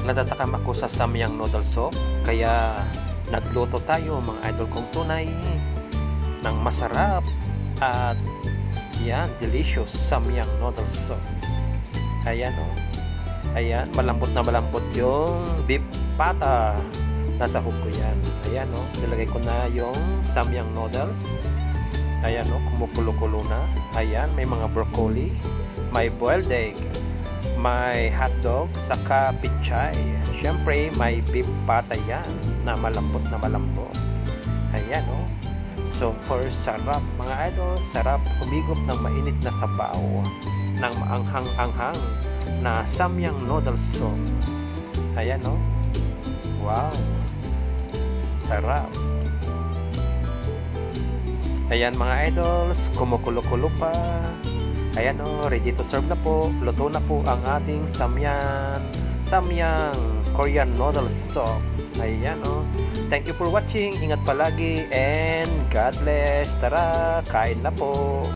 Natatakam ako sa samyang noodle soup, kaya nagluto tayo mga idol kong tunay ng masarap at yan, delicious samyang noodle soup. Ayan o. Ayan, malambot na malambot yung beef pata. Nasa hook ko yan. Ayan o, nilagay ko na yung samyang noodles. Ayan o, kumukulo-kulo na. Ayan, may mga broccoli, may boiled egg, may hotdog, saka pichay. Siyempre, may beef pata yan na malambot na malambot. Ayan o. So, first, sarap mga idol. Sarap humigop ng mainit na sabaw ng maanghang-anghang na samyang noodle soup. Ayan o. Wow. Sarap. Ayan mga idols, kumukulo-kulo pa. Ayan o, ready to serve na po. Luto na po ang ating samyang Korean noodle soup. Ayan o. Thank you for watching. Ingat palagi and God bless. Tara, kain na po.